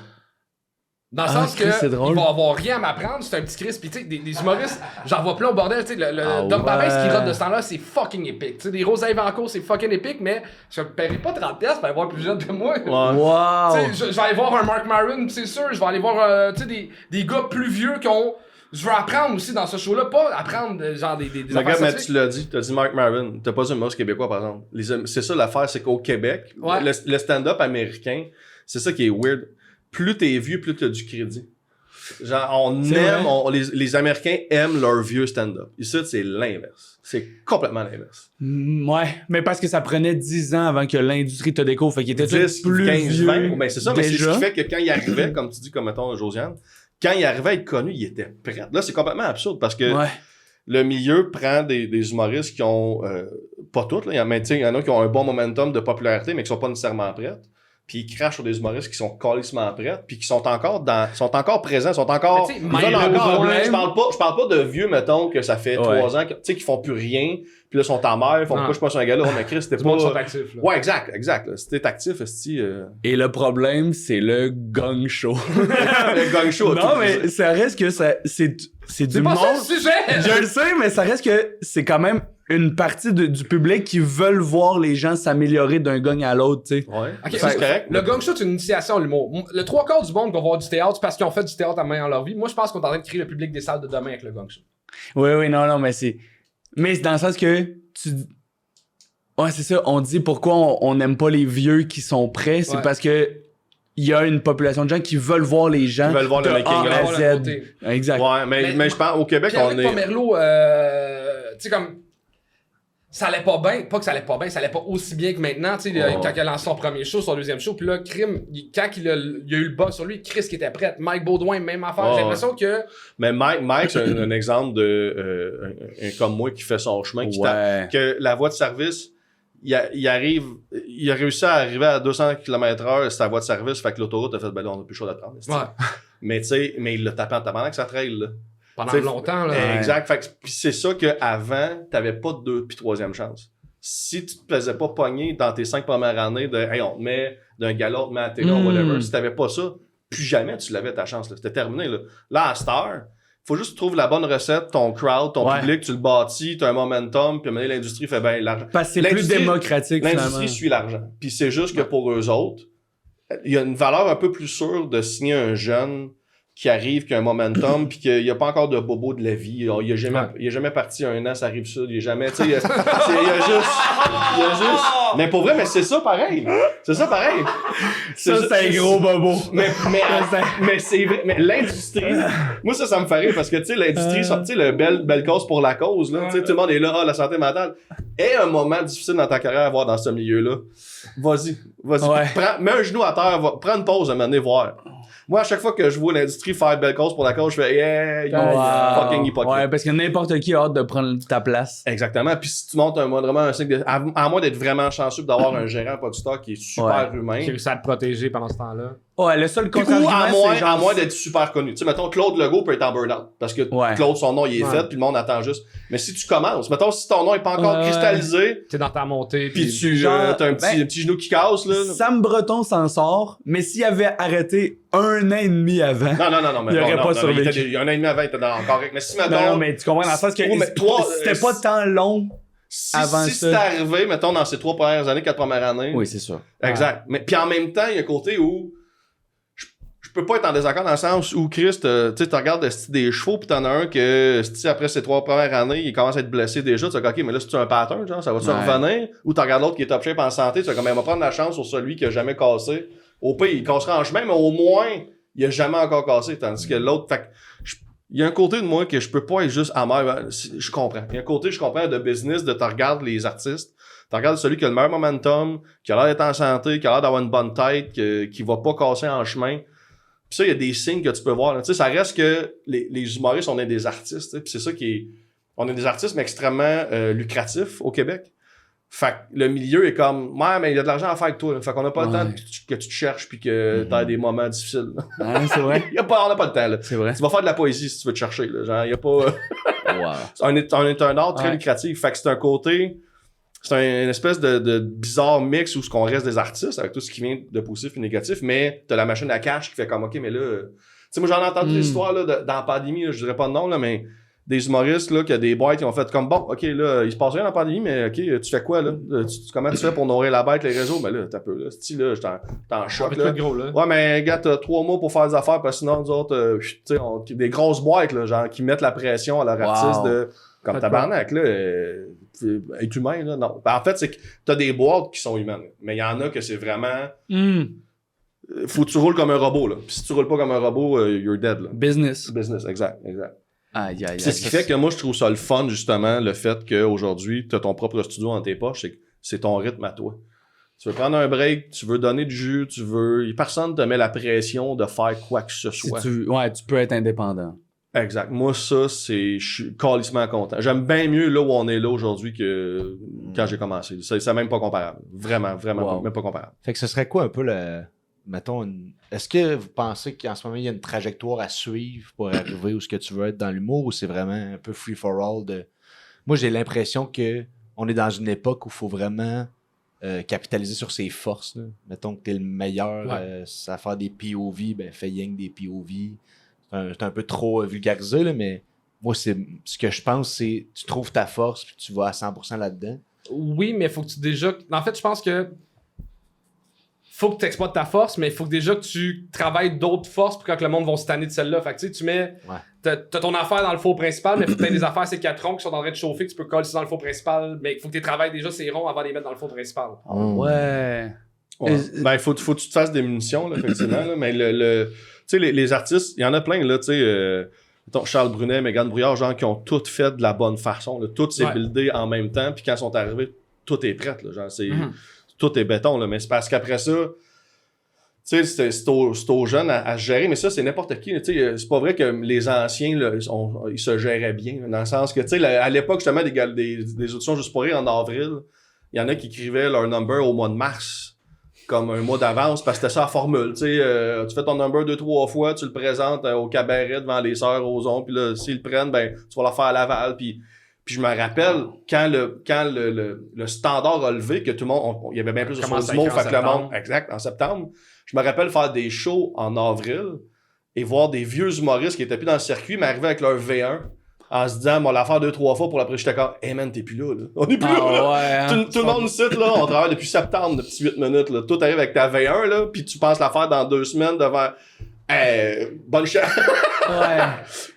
Dans le sens que il va avoir rien à m'apprendre, c'est un petit Chris. Pis tu sais, des humoristes, j'en vois plein au bordel, tu sais, le Dom Babès qui rote de ce temps-là, c'est fucking épique. Tu sais, des Rosalie Vanco, c'est fucking épique, mais je paierai pas 30$ pour aller voir plus jeune que moi. Wow! Tu sais, je vais aller voir un Mark Maron, c'est sûr, je vais aller voir, tu sais, des gars plus vieux qui ont... Je veux apprendre aussi dans ce show-là, pas apprendre genre des gars, mais tu l'as dit, t'as dit Mark Maron, t'as pas dit un humoriste québécois par exemple. C'est ça l'affaire, c'est qu'au Québec, le stand-up américain, c'est ça qui est weird. Plus t'es vieux, plus t'as du crédit. Genre, les Américains aiment leur vieux stand-up. Ici, c'est l'inverse. C'est complètement l'inverse. Ouais, mais parce que ça prenait 10 ans avant que l'industrie te découvre, fait qu'il était 10, plus 15, vieux. 20. Ben, c'est ça, mais c'est ce qui fait que quand il arrivait, comme tu dis, comme mettons Josiane, quand il arrivait à être connu, il était prêt. Là, c'est complètement absurde parce que le milieu prend des humoristes qui ont, pas toutes, là, il y en a qui ont un bon momentum de popularité, mais qui sont pas nécessairement prêts. Puis ils crachent sur des humoristes qui sont calissement prêts, puis qui sont encore présents, sont encore... Je parle pas de vieux, mettons, que ça fait 3 ans, tu sais, qui font plus rien, puis là, sont en mer, ils font pourquoi je passe un gars là, mais Chris, c'était pas... sont actifs, là. Ouais, exact. Là. Si t'es actif, Et le problème, c'est le gang show. Le gang show. Non, mais ça reste que c'est du monde... C'est pas ça le sujet! Je le sais, mais ça reste que c'est quand même une partie du public qui veulent voir les gens s'améliorer d'un gang à l'autre, tu sais. Ouais. Okay, c'est correct. Le gang show, c'est une initiation à l'humour. Le 3/4 du monde qui va voir du théâtre, c'est parce qu'ils ont fait du théâtre à main dans leur vie. Moi, je pense qu'on est en train de créer le public des salles de demain avec le gang show. Oui, non, mais c'est dans le sens que ouais, c'est ça. On dit pourquoi on n'aime pas les vieux qui sont prêts, c'est parce que il y a une population de gens qui veulent voir les gens. Qui veulent voir le making A à Z. Exact. Ouais, mais je pense au Québec, on est... Pomerleau, tu sais, comme... Ça allait pas bien, pas que ça allait pas bien, ça allait pas aussi bien que maintenant, tu sais, quand il a lancé son premier show, son deuxième show, puis là, quand il y a eu le buzz sur lui, Chris qui était prêt, Mike Baudouin, même affaire, j'ai l'impression que... Mais Mike c'est un exemple de un comme moi qui fait son chemin, que la voie de service, il a réussi à arriver à 200 km/h, c'est la voie de service, fait que l'autoroute a fait, ben là, on a plus chaud d'attendre. Mais tu sais, il l'a tapé en tabarnak, ça trail, là. Pendant longtemps, là. Exact. Fait que, pis c'est ça qu'avant, t'avais pas de 2 puis 3e chance. si tu te faisais pas pogner dans tes 5 premières années de « Hey, on te met d'un gala, on te met à la télé, whatever », si t'avais pas ça, plus jamais tu l'avais ta chance. Là. C'était terminé. Là, à Star, faut juste que tu trouves la bonne recette, ton crowd, ton public, tu le bâtis, tu as un momentum, puis à un moment donné, l'industrie fait bien l'argent. Parce que c'est plus démocratique, finalement. L'industrie suit l'argent. Puis c'est juste que pour eux autres, il y a une valeur un peu plus sûre de signer un jeune qui arrive, qui a un momentum, puis qu'il n'y a pas encore de bobo de la vie. Il est jamais parti un an, ça arrive ça. Il est jamais, tu sais, il y a juste... Mais pour vrai, mais c'est ça pareil. C'est ça pareil. C'est un gros bobo. Mais c'est vrai. Mais l'industrie, moi, ça me fait rire parce que, tu sais, l'industrie, tu sais, le belle cause pour la cause, là. Tu sais, tout le monde est là, la santé mentale. Et un moment difficile dans ta carrière à avoir dans ce milieu-là. Vas-y. Ouais. Mets un genou à terre, prends une pause à un moment donné, voir. Moi, à chaque fois que je vois l'industrie faire belle cause pour la cause, je fais fucking hypocrite. Ouais, parce que n'importe qui a hâte de prendre ta place. Exactement. Puis si tu montes vraiment un signe de. À moins d'être vraiment chanceux d'avoir un gérant pas du stock qui est super humain. Qui réussit à te protéger pendant ce temps-là. Ouais, le seul Ou contre-argument, à moins d'être super connu. Tu sais, mettons, Claude Legault peut être en burn-out. Parce que Claude, son nom, il est fait, puis le monde attend juste. Mais si tu commences, mettons, si ton nom est pas encore cristallisé. T'es dans ta montée. Puis t'as un petit genou qui casse, là. Sam Breton s'en sort, mais s'il avait arrêté 1 an et demi avant. Non, mais il aurait pas survécu. Il y a un an et demi avant, il était correct. Mais si mettons. Non, mais tu comprends dans le sens que c'était pas tant long. Si c'est arrivé, mettons, dans ces 3 premières années, 4 premières années. Oui, c'est sûr. Exact. Mais puis en même temps, il y a un côté où je peux pas être en désaccord dans le sens où Chris, tu regardes des chevaux pis t'en as un que après ces 3 premières années, il commence à être blessé déjà, tu dis ok, mais là c'est un pattern, genre, ça va-tu revenir? Ou tu regardes l'autre qui est top shape en santé, tu vas quand même prendre la chance sur celui qui a jamais cassé. Au pire, il cassera en chemin, mais au moins, il a jamais encore cassé, tandis que l'autre, fait il y a un côté de moi que je peux pas être juste amer. Je comprends. Il y a un côté, je comprends, de business, de tu regardes les artistes. Tu regardes celui qui a le meilleur momentum, qui a l'air d'être en santé, qui a l'air d'avoir une bonne tête, qui va pas casser en chemin. Puis ça, il y a des signes que tu peux voir. Tu sais, ça reste que les humoristes, on est des artistes. Puis c'est ça qui est... On est des artistes, mais extrêmement lucratifs au Québec. Fait que le milieu est comme, ouais, mais il y a de l'argent à faire avec toi. Fait qu'on n'a pas le temps que tu te cherches puis que t'as des moments difficiles. Ouais, c'est vrai. On n'a pas le temps, là. C'est vrai. Tu vas faire de la poésie si tu veux te chercher, là. Genre, il y a pas. On est un art très lucratif. Fait que c'est un côté. C'est une espèce de bizarre mix où ce qu'on reste des artistes avec tout ce qui vient de positif et négatif, mais t'as la machine à cash qui fait comme, ok, mais là. Tu sais, moi, j'en ai entendu des histoires, là, dans la pandémie, là, je dirais pas de nom, là, mais. Des humoristes là qui a des boîtes qui ont fait comme bon ok là il se passe rien dans la pandémie mais ok tu fais quoi là comment tu fais pour nourrir la bête les réseaux ben là t'as peu là style là j'étais en choc là. Gros, là ouais mais gars t'as 3 mois pour faire des affaires parce que sinon nous autres tu sais des grosses boîtes là genre qui mettent la pression à leur artiste de comme tabarnak là être humain là non ben, en fait c'est que t'as des boîtes qui sont humaines mais il y en a que c'est vraiment faut que tu roules comme un robot là puis si tu roules pas comme un robot you're dead là business exact aïe. C'est ce qui fait que moi, je trouve ça le fun, justement, le fait qu'aujourd'hui, tu as ton propre studio dans tes poches, c'est ton rythme à toi. Tu veux prendre un break, tu veux donner du jus, personne te met la pression de faire quoi que ce soit. Tu peux être indépendant. Exact. Moi, ça, je suis calissement content. J'aime bien mieux là où on est là aujourd'hui que quand j'ai commencé. C'est même pas comparable. Vraiment, même pas comparable. Fait que ce serait quoi un peu mettons, est-ce que vous pensez qu'en ce moment, il y a une trajectoire à suivre pour arriver où ce que tu veux être dans l'humour ou c'est vraiment un peu free for all de... Moi, j'ai l'impression que on est dans une époque où il faut vraiment capitaliser sur ses forces. Là. Mettons que t'es le meilleur à faire des POV, ben fais rien que des POV. C'est un peu trop vulgarisé, là, mais moi, ce que je pense, c'est tu trouves ta force puis tu vas à 100% là-dedans. Oui, mais il faut que tu déjà... En fait, je pense que faut que tu exploites ta force, mais il faut que déjà que tu travailles d'autres forces pour quand le monde va se tanner de celle-là. Fait que tu sais, tu mets... T'as ton affaire dans le four principal, mais il faut que tu aies des affaires, ces 4 ronds qui sont en train de chauffer, que tu peux coller dans le four principal, mais il faut que tu travailles déjà ces ronds avant de les mettre dans le four principal. Ouais. Ben, il faut que tu te fasses des munitions, là, effectivement. Là, mais tu sais, les artistes, il y en a plein, là, tu sais... Charles Brunet, Mégane Brouillard, genre qui ont tout fait de la bonne façon. Là. Tout s'est buildé en même temps, puis quand ils sont arrivés, tout est prêt. Là, genre, tout est béton, là, mais c'est parce qu'après ça, tu sais, c'est aux jeunes à se gérer, mais ça, c'est n'importe qui. Tu sais, c'est pas vrai que les anciens, là, ils se géraient bien, là, dans le sens que, tu sais, à l'époque, justement, des auditions juste pour rire en avril, il y en a qui écrivaient leur number au mois de mars, comme un mois d'avance, parce que c'était ça la formule. Tu sais, tu fais ton number 2-3 fois, tu le présentes au cabaret devant les sœurs Ozon, puis là, s'ils le prennent, ben, tu vas leur faire à Laval, puis Puis je me rappelle quand le standard a levé, que tout le monde, il y avait bien plus de shows d'humour, fait que le monde, exact, en septembre. Je me rappelle faire des shows en avril et voir des vieux humoristes qui étaient plus dans le circuit, mais arriver avec leur V1 en se disant, on l'a faire 2-3 fois pour l'après, j'étais comme, hey man, t'es plus là. On est plus là. Ouais, hein, Tout le monde ici, là, on travaille depuis septembre, depuis 8 minutes, là. Tout arrive avec ta V1, là, puis tu penses la faire dans 2 semaines devant, bonne chance. Ouais.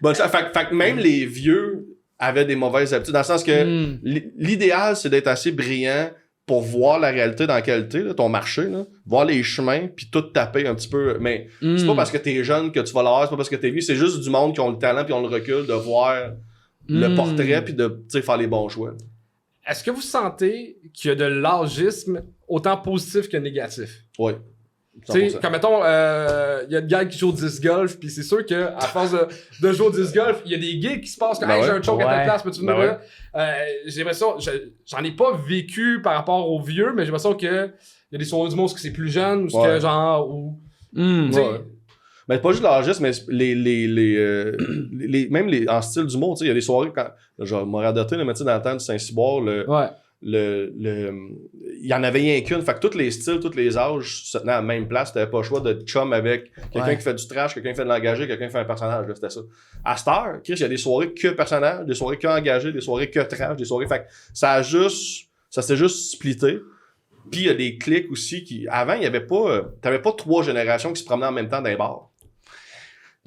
Bonne chance. Fait que même les vieux avaient des mauvaises habitudes, dans le sens que l'idéal, c'est d'être assez brillant pour voir la réalité dans laquelle t'es, là, ton marché, là, voir les chemins, puis tout taper un petit peu. Mais c'est pas parce que t'es jeune que tu vas l'avoir, c'est pas parce que t'es vieux, c'est juste du monde qui ont le talent puis ont le recul de voir le portrait puis de faire les bons choix. Est-ce que vous sentez qu'il y a de l'âgisme autant positif que négatif? Oui. Tu sais, comme mettons, il y a une gars qui joue au disc golf, puis c'est sûr que à force de jouer au disc golf, il y a des gigs qui se passent comme, hey, j'ai un choke à telle place, peux-tu venir là? J'ai l'impression, j'en ai pas vécu par rapport aux vieux, mais j'ai l'impression que il y a des soirées du monde où c'est plus jeune, ou ce que genre, ou. Mais pas juste l'âgisme, mais même en style d'humour, tu sais, il y a des soirées quand, genre, m'aurais adopté le métier dans le temps du Saint-Cyboire, il y en avait rien qu'une, fait que tous les styles, tous les âges se tenaient à la même place, t'avais pas le choix de chum avec quelqu'un qui fait du trash, quelqu'un qui fait de l'engagé, quelqu'un qui fait un personnage, là, c'était ça. À cette heure, Chris, il y a des soirées que personnage, des soirées que engagé, des soirées que trash, des soirées, fait que ça s'est juste splitté. Puis il y a des clics aussi qui, avant, il y avait pas, t'avais pas 3 générations qui se promenaient en même temps dans les bars.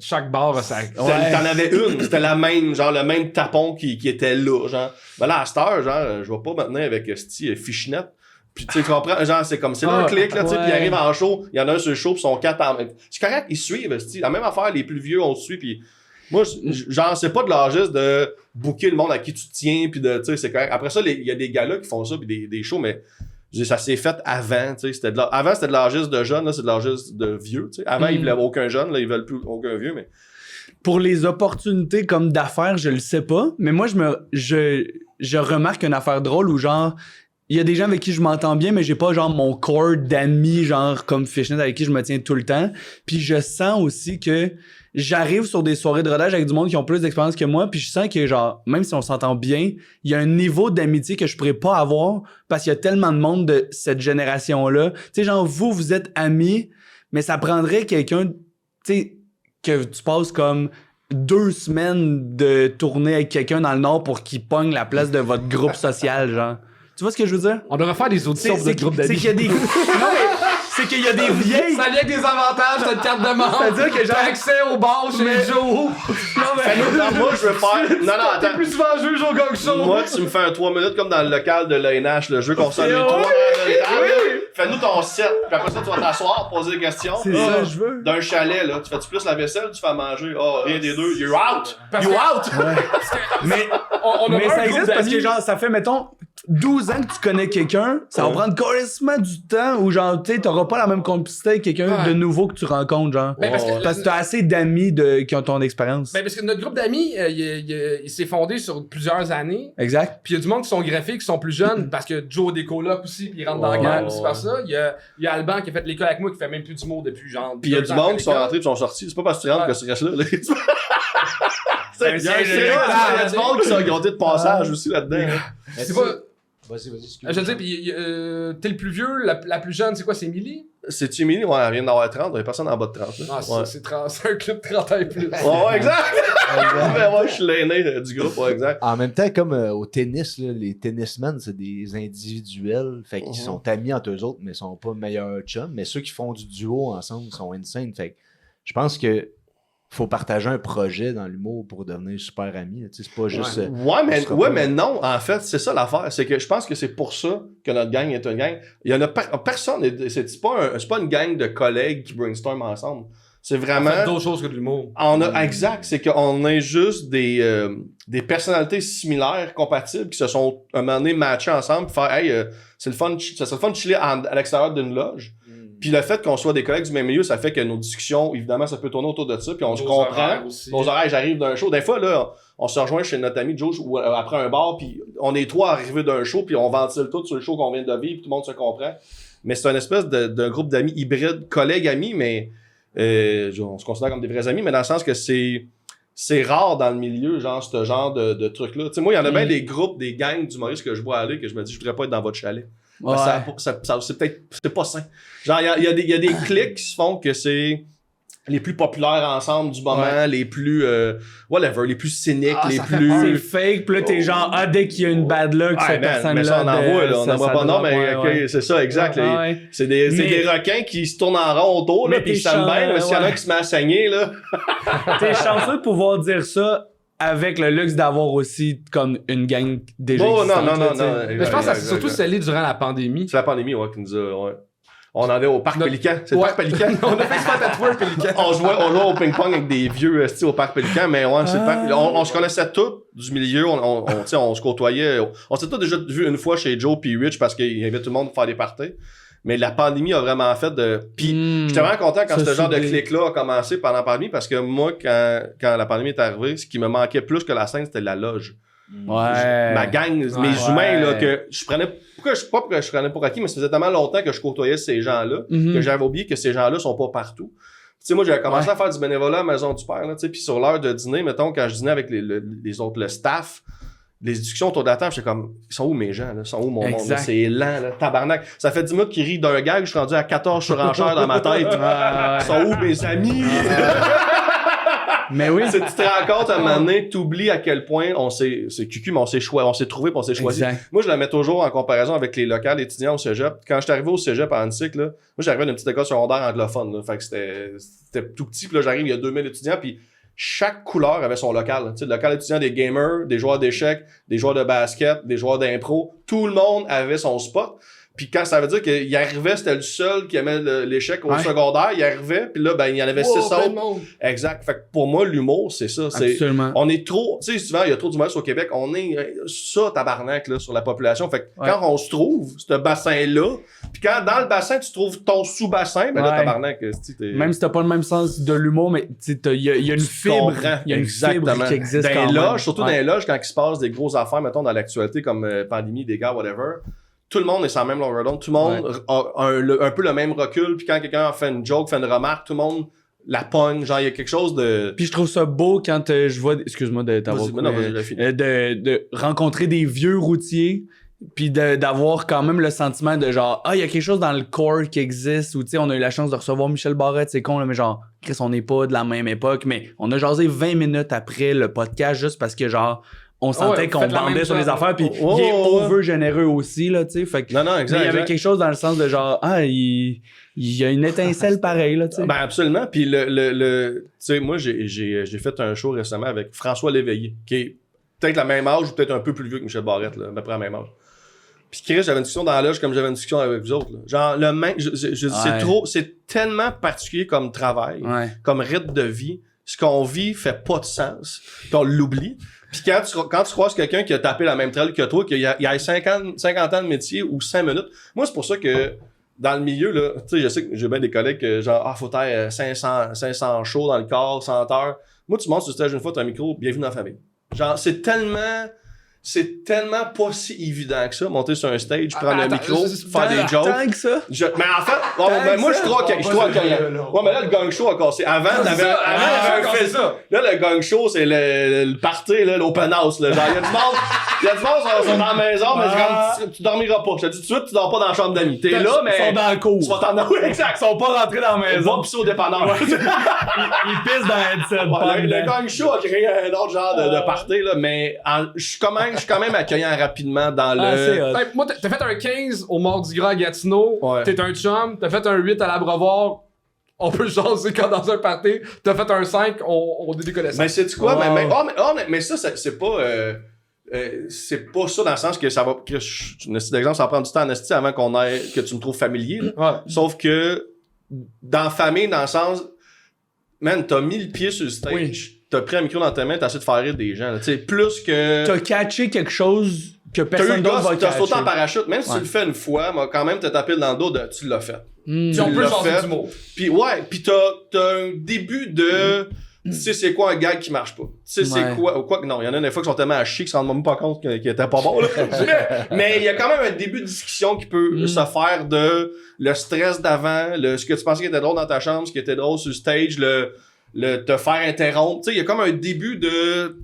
Chaque bar, ça. T'en avais une, c'était la même, genre le même tapon qui était là, genre. Ben là, à cette heure, genre, je vais pas maintenant avec Fishnet. Puis tu comprends, genre, c'est comme, c'est leur clic, là, tu sais, puis ils arrivent en show, il y en a un sur le show, puis ils sont 4 en même. C'est correct, ils suivent, la même affaire, les plus vieux, on se suit, puis moi, genre, c'est pas de l'art juste de booker le monde à qui tu tiens, puis de, tu sais, c'est correct. Après ça, il y a des gars-là qui font ça, puis des shows, mais ça s'est fait avant, tu sais, avant c'était de l'âgisme de jeunes, là c'est de l'âgisme de vieux, tu sais. Avant ils voulaient aucun jeune, là ils veulent plus aucun vieux, mais pour les opportunités comme d'affaires, je le sais pas, mais moi je remarque une affaire drôle où genre il y a des gens avec qui je m'entends bien, mais j'ai pas genre mon corps d'amis genre comme Fishnet avec qui je me tiens tout le temps. Puis je sens aussi que j'arrive sur des soirées de rodage avec du monde qui ont plus d'expérience que moi, puis je sens que genre même si on s'entend bien, il y a un niveau d'amitié que je pourrais pas avoir parce qu'il y a tellement de monde de cette génération-là. Tu sais genre vous êtes amis, mais ça prendrait quelqu'un, tu sais, que tu passes comme 2 semaines de tournée avec quelqu'un dans le Nord pour qu'il pogne la place de votre groupe social, genre. Tu vois ce que je veux dire? On devrait faire des auditions pour notre groupe d'amis. C'est qu'il y a des... C'est qu'il y a des vieilles... Ça vient avec des avantages, t'as une carte de membre. C'est-à-dire que j'ai accès au bar chez Joe. non, moi je veux faire... Non, attends. T'es plus souvent juge au gang show. Moi, tu me fais un 3 minutes comme dans le local de l'ENH, le jeu qu'on sonne les 3 Fais-nous ton set. Puis après ça, tu vas t'asseoir, poser des questions. C'est ça, je veux. D'un chalet, là. Tu fais-tu plus la vaisselle, tu fais à manger? Rien des deux. You're out! You out! Mais ça existe parce que genre, ça fait, mettons, 12 ans que tu connais quelqu'un, ça va prendre carrément du temps où genre, tu sais, t'auras pas la même complicité avec quelqu'un de nouveau que tu rencontres, genre. Ben, parce que t'as assez d'amis qui ont ton expérience. Ben, parce que notre groupe d'amis, il s'est fondé sur plusieurs années. Exact. Puis il y a du monde qui sont graphiques, qui sont plus jeunes, parce que Joe a des colocs aussi, puis il rentre dans la gang, c'est par ça. Il y a Alban qui a fait l'école avec moi, qui fait même plus d'humour depuis genre. Puis il y a du monde qui sont rentrés et qui sont sortis. C'est pas parce que tu rentres que tu restes là. Il y a du monde qui ont été de passage aussi là-dedans. C'est pas. Vas-y, excuse. Je veux dire, puis t'es le plus vieux, la plus jeune, c'est quoi, c'est Émilie? C'est Émilie, ouais, elle vient d'avoir 30, il y a personne en bas de 30. Là. Ah, c'est un club 30 ans et plus. Ouais, exact! Ben ouais, je suis l'aîné du groupe, ouais, exact. En même temps, comme au tennis, là, les tennismen, c'est des individuels. Fait qu'ils sont amis entre eux autres, mais ils sont pas meilleurs chums. Mais ceux qui font du duo ensemble sont insane. Fait que je pense que faut partager un projet dans l'humour pour devenir super amis. Tu sais, c'est pas juste. Mais non, en fait, c'est ça l'affaire. C'est que je pense que c'est pour ça que notre gang est une gang. Il y en a personne. C'est pas une gang de collègues qui brainstorm ensemble. C'est vraiment. On fait d'autres choses que de l'humour. Exact. C'est qu'on est juste des personnalités similaires, compatibles, qui se sont à un moment donné matchés ensemble pour faire, hey, c'est le fun, ça serait le fun de chiller à l'extérieur d'une loge. Puis le fait qu'on soit des collègues du même milieu, ça fait que nos discussions, évidemment, ça peut tourner autour de ça, puis on se comprend. Nos horaires, j'arrive d'un show. Des fois, là, on se rejoint chez notre ami Joe après un bar, puis on est 3 arrivés d'un show, puis on ventile tout sur le show qu'on vient de vivre, puis tout le monde se comprend. Mais c'est une espèce d'un groupe d'amis hybrides, collègues amis, mais on se considère comme des vrais amis, mais dans le sens que c'est c'est rare dans le milieu, genre, ce genre de truc-là. Tu sais, moi, il y en a bien des groupes, des gangs d'humoristes que je vois aller, que je me dis, je voudrais pas être dans votre chalet. Ouais. C'est pas sain. Genre, il y a des clics qui se font que c'est les plus populaires ensemble du moment, les plus, les plus cyniques, les plus... C'est fake, pis là, t'es genre, dès qu'il y a une bad luck, cette personne-là... Mais ça, on envoie, là. On n'envoie pas, non, mais c'est ça, exact. C'est des requins qui se tournent en rond autour, là, pis ils s'aiment bien, mais s'il y en a qui se met à saigner, là... T'es chanceux de pouvoir dire ça avec le luxe d'avoir aussi comme une gang déjà existante. Non. Mais je pense que c'est surtout scellé durant la pandémie. C'est la pandémie, qui nous a... On en est au Parc Pélican. C'est le Parc Pélican. On a fait ça à Tatoueur Pélican. on jouait au ping-pong avec des vieux au Parc Pélican, mais c'est le Parc... On se connaissait tous du milieu, on se côtoyait. On s'est tous déjà vu une fois chez Joe puis Rich parce qu'il invitait tout le monde à faire des parties. Mais la pandémie a vraiment fait de... Puis j'étais vraiment content quand ce genre de clic-là a commencé pendant la pandémie parce que moi, quand la pandémie est arrivée, ce qui me manquait plus que la scène, c'était la loge. Ma gang, mes humains, là, que je prenais... Pourquoi je prenais pour acquis, mais ça faisait tellement longtemps que je côtoyais ces gens-là que j'avais oublié que ces gens-là sont pas partout. Tu sais, moi, j'avais commencé à faire du bénévolat à la Maison du Père, là, tu sais, puis sur l'heure de dîner, mettons, quand je dînais avec les autres, le staff, les discussions autour de la table, j'étais comme, ils sont où mes gens, là? Ils sont où mon monde, là? C'est lent, là, tabarnak. Ça fait 10 minutes qu'ils rient d'un gag, je suis rendu à 14 surenchères dans ma tête. Ils sont où mes amis? Mais oui. Tu te rends compte à un moment donné, t'oublies à quel point c'est cucu, mais on s'est trouvé, puis on s'est choisi. Exact. Moi, je la mets toujours en comparaison avec les locales étudiants au cégep. Quand j'étais arrivé au cégep à Annecy, là, moi, j'arrivais d'une petite école secondaire anglophone, là. Fait que c'était tout petit, puis là, j'arrive, il y a 2000 étudiants, puis chaque couleur avait son local. Tu sais, le local étudiant des gamers, des joueurs d'échecs, des joueurs de basket, des joueurs d'impro. Tout le monde avait son spot. Puis quand ça veut dire qu'il arrivait, c'était le seul qui aimait l'échec au secondaire, il arrivait, puis là, ben, il y en avait 6 autres. Exact. Fait que pour moi, l'humour, c'est ça. Absolument. On est trop, tu sais, souvent, il y a trop d'humoristes au Québec, on est ça, tabarnak, là, sur la population. Fait que quand on se trouve, ce bassin-là, puis quand dans le bassin, tu trouves ton sous-bassin, ben là, tabarnak, même si t'as pas le même sens de l'humour, mais il y a une fibre. Il y a une fibre qui existe dans quand les même. loges, surtout dans les loges, quand il se passe des grosses affaires, mettons, dans l'actualité, comme pandémie, dégâts, whatever. Tout le monde est sans même longueur d'onde. Tout le monde a un peu le même recul. Puis quand quelqu'un fait une joke, fait une remarque, tout le monde la pogne. Genre, il y a quelque chose de... Puis je trouve ça beau quand je vois... Excuse-moi de t'avoir... de rencontrer des vieux routiers puis d'avoir quand même le sentiment de genre, il y a quelque chose dans le corps qui existe, ou tu sais, on a eu la chance de recevoir Michel Barrette, c'est con, là, mais genre, Chris, on n'est pas de la même époque, mais on a jasé 20 minutes après le podcast juste parce que genre... On sentait qu'on bandait sur les affaires, puis il est over généreux aussi, là, tu sais. Fait que non, exact. Il y avait quelque chose dans le sens de genre, il y a une étincelle pareille, là, tu sais. Ben, absolument. Puis tu sais, moi, j'ai fait un show récemment avec François Léveillé, qui est peut-être la même âge ou peut-être un peu plus vieux que Michel Barrette, là, à peu près la même âge. Puis Chris, j'avais une discussion dans la loge comme j'avais une discussion avec vous autres, là. Genre, le même, c'est tellement particulier comme travail, comme rythme de vie. Ce qu'on vit fait pas de sens. Puis on l'oublie. Puis quand tu croises quelqu'un qui a tapé la même trail que toi, qu'il y a 50 ans de métier ou 5 minutes, moi, c'est pour ça que dans le milieu, là, tu sais, je sais que j'ai bien des collègues que genre, faut faire 500 shows dans le corps, 100 heures. Moi, tu montes sur le stage une fois, t'as un micro, bienvenue dans la famille. Genre, c'est tellement pas si évident que ça, monter sur un stage, prendre un micro, faire des jokes. Tant que ça. Mais en fait, moi, je crois que... Ouais, mais là, le gang show a cassé. Avant, il y avait un ça. Là, le gang show, c'est le party, là, l'open house, là. Genre, il y a du monde, ils sont dans la maison, mais c'est comme, tu dormiras pas. Je te dis tout de suite, tu dors pas dans la chambre d'amis. T'es là, mais... Ils sont dans le cours. Tu vas t'en aller. Exact. Ils sont pas rentrés dans la maison. Ils vont pisser au dépanneur. Ils pissent dans le headset. Le gang show a créé un autre genre de party, là, mais je suis quand même accueillant rapidement dans le... Moi, t'as fait un 15 au Mardi Gras à Gatineau, t'es un chum, t'as fait un 8 à l'Abreuvoir, on peut jaser quand dans un party, t'as fait un 5, on décolle ça. Mais c'est quoi? Mais ça, c'est pas... c'est pas ça dans le sens que ça va... D'exemple, ça va prendre du temps en esti avant que tu me trouves familier. Sauf que dans la famille, dans le sens... Man, t'as mis le pied sur le stage, t'as pris un micro dans ta main, t'as essayé de faire rire des gens. Tu sais, plus que... T'as catché quelque chose que personne d'autre va catcher. T'as sauté en parachute. Même si tu le fais une fois, quand même te taper dans le dos tu l'as fait. Tu peux changer du mot. Puis puis t'as un début de... Tu sais c'est quoi un gag qui marche pas. Tu sais c'est quoi que non, il y en a des fois qui sont tellement à chier qu'ils se rendent même pas compte qu'il était pas bon là. Mais il y a quand même un début de discussion qui peut se faire de le stress d'avant, ce que tu pensais qui était drôle dans ta chambre, ce qui était drôle sur le stage, te faire interrompre. Tu sais, il y a comme un début de...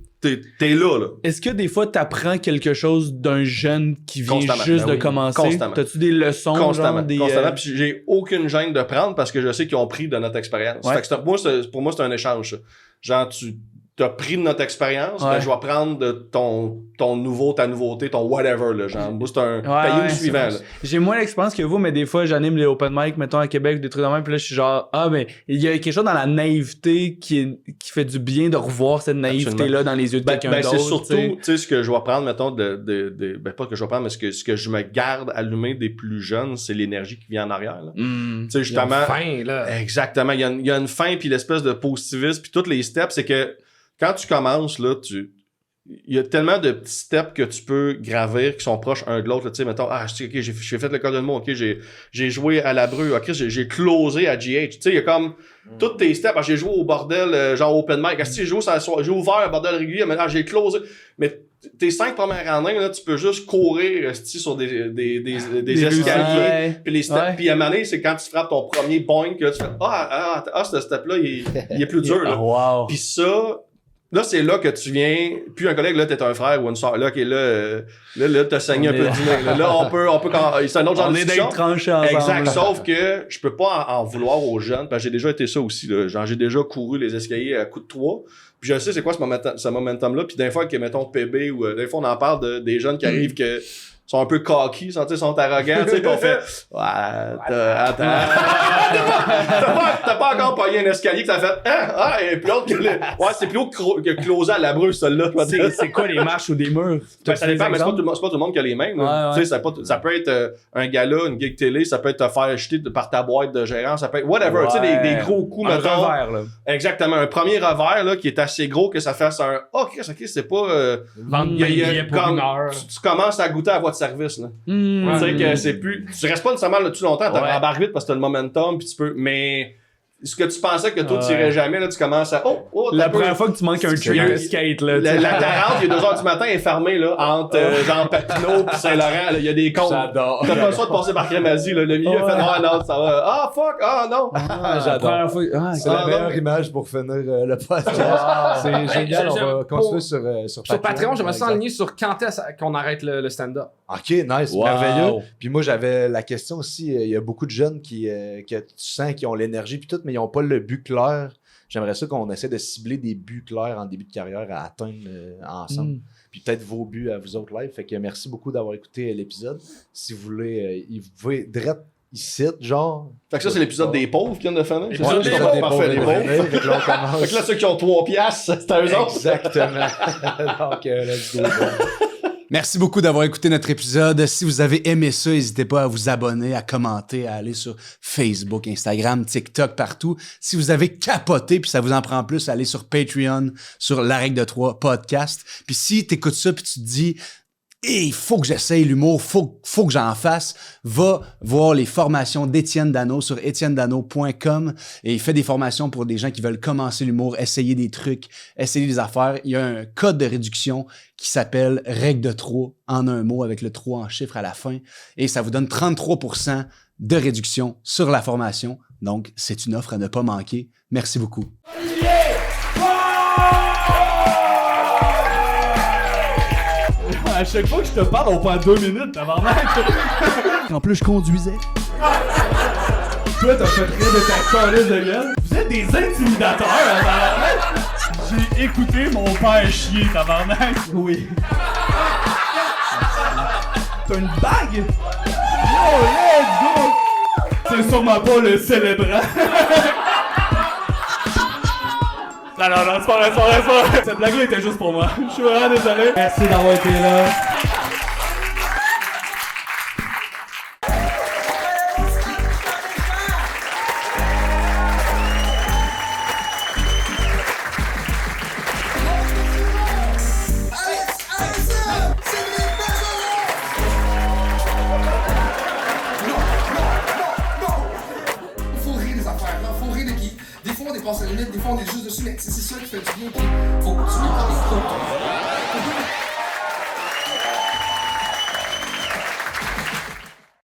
T'es là. Est-ce que des fois, t'apprends quelque chose d'un jeune qui vient juste de commencer? Constamment. T'as-tu des leçons? Constamment. Genre, Constamment. Puis j'ai aucune gêne de prendre parce que je sais qu'ils ont pris de notre expérience. Ouais. Fait que pour moi, c'est un échange, ça. Genre, tu t'as pris de notre expérience, Ouais. ben, je vais prendre de ta nouveauté, ton whatever, là. Genre, moi, c'est un paying suivant, là. J'ai moins l'expérience que vous, mais des fois, j'anime les open mic, mettons, à Québec, des trucs de même, puis là, je suis genre, mais il y a quelque chose dans la naïveté qui fait du bien de revoir cette naïveté-là dans les yeux de quelqu'un d'autre. C'est surtout, tu sais, ce que je vais prendre, mettons, pas que je vais prendre, mais ce que je me garde allumé des plus jeunes, c'est l'énergie qui vient en arrière, là. Tu sais, justement. Il y a une fin, là. Exactement. Il y a une fin, puis l'espèce de positivisme, puis tous les steps, c'est que quand tu commences, là, il y a tellement de petits steps que tu peux gravir qui sont proches un de l'autre. Tu sais, mettons, j'ai fait l'école de mots, j'ai joué à la Bru, j'ai closé à GH. Tu sais, il y a comme tous tes steps. J'ai joué au bordel, genre open mic. J'ai ouvert un bordel régulier, maintenant j'ai closé. Mais tes 5 premières années, là, tu peux juste courir sur des escaliers. Puis les steps. Puis à un moment donné, c'est quand tu frappes ton premier boing que tu fais ce step-là, il est plus dur. Là. Wow. Puis ça, là, c'est là que tu viens. Puis un collègue, là, t'es un frère ou une soeur, là, qui est là, t'as saigné un peu du nez. Là, on peut c'est un autre genre de discussion. On est d'être tranchés ensemble. Exact. Sauf que je peux pas en vouloir aux jeunes, parce que j'ai déjà été ça aussi, là. Genre, j'ai déjà couru les escaliers à coups de 3. Puis je sais c'est quoi ce momentum-là. Puis des fois, que mettons PB ou des fois, on en parle des jeunes qui arrivent que sont un peu cocky, sont arrogants, tu sais, pis on fait attends. T'as pas encore pogné un escalier que t'as fait et plus haut que c'est plus haut que closer à la Bru, celle-là. C'est quoi les marches ou des murs? Ça dépend, mais c'est pas tout le monde qui a les mêmes. Tu sais, ça peut être un gala, une gig télé, ça peut être te faire acheter par ta boîte de gérant, ça peut être whatever, tu sais, des gros coups, un mettons. revers, là. Exactement, un premier revers, là, qui est assez gros que ça fasse un ok, c'est pas Vendre des billets pour une heure. tu commences à goûter à votre service, là. Tu sais que c'est plus. Tu restes pas nécessairement là-dessus longtemps, tu embarques vite parce que t'as le momentum, puis tu peux. Mais ce que tu pensais que toi tu irais jamais, là, tu commences à. La première fois que tu manques un train de skate, là. La rampe, il est 2h du matin, est fermée, là, entre genre Papineau pis Saint-Laurent, là, il y a des comptes. J'adore. T'as pas le choix de passer par Crémazie, là. Le milieu fait non, ça va. Ah, fuck, non. J'adore. C'est la meilleure mais- image pour finir le podcast. C'est génial. On va continuer sur Patreon, j'aimerais ça par aligner sur quand est-ce qu'on arrête le stand-up. OK, nice, Wow. merveilleux. Puis moi, j'avais la question aussi, il y a beaucoup de jeunes qui tu sens qui ont l'énergie puis tout, mais ils n'ont pas le but clair. J'aimerais ça qu'on essaie de cibler des buts clairs en début de carrière à atteindre ensemble. Puis peut-être vos buts à vous autres live. Fait que merci beaucoup d'avoir écouté l'épisode. Si vous voulez, vous pouvez direct ici, genre. Fait que ça, c'est l'épisode des pauvres qui viennent de finir. C'est Ouais, ça, des c'est pauvres, parfait, les pauvres. Fait que là, on commence. Fait que là, ceux qui ont 3 piastres, c'est à eux autres. Exactement. Donc, let's go. Merci beaucoup d'avoir écouté notre épisode. Si vous avez aimé ça, n'hésitez pas à vous abonner, à commenter, à aller sur Facebook, Instagram, TikTok, partout. Si vous avez capoté puis ça vous en prend plus, allez sur Patreon, sur La Règle de 3 podcast. Puis si t'écoutes ça puis tu te dis il faut que j'essaye l'humour, faut que j'en fasse, va voir les formations d'Étienne Dano sur etiennedano.com et il fait des formations pour des gens qui veulent commencer l'humour, essayer des trucs, essayer des affaires. Il y a un code de réduction qui s'appelle Règle de 3 en un mot avec le 3 en chiffre à la fin et ça vous donne 33% de réduction sur la formation. Donc, c'est une offre à ne pas manquer. Merci beaucoup. À chaque fois que je te parle, on prend 2 minutes, tabarnak. En plus, je conduisais. Toi, t'as fait rire de ta calice de gueule. Vous êtes des intimidateurs, tabarnak. J'ai écouté mon père chier, tabarnak. Oui. T'as une bague? Oh, let's go! C'est sûrement pas le célébrant. Non, c'est pas vrai. Cette blague-là était juste pour moi. Je suis vraiment désolé. Merci d'avoir été là. Faut rire des affaires, là. Faut rire de qui. Des fois, on dépasse la limite, des fois, on est juste dessus, mais c'est ça qui fait du bien. Faut continuer à parler.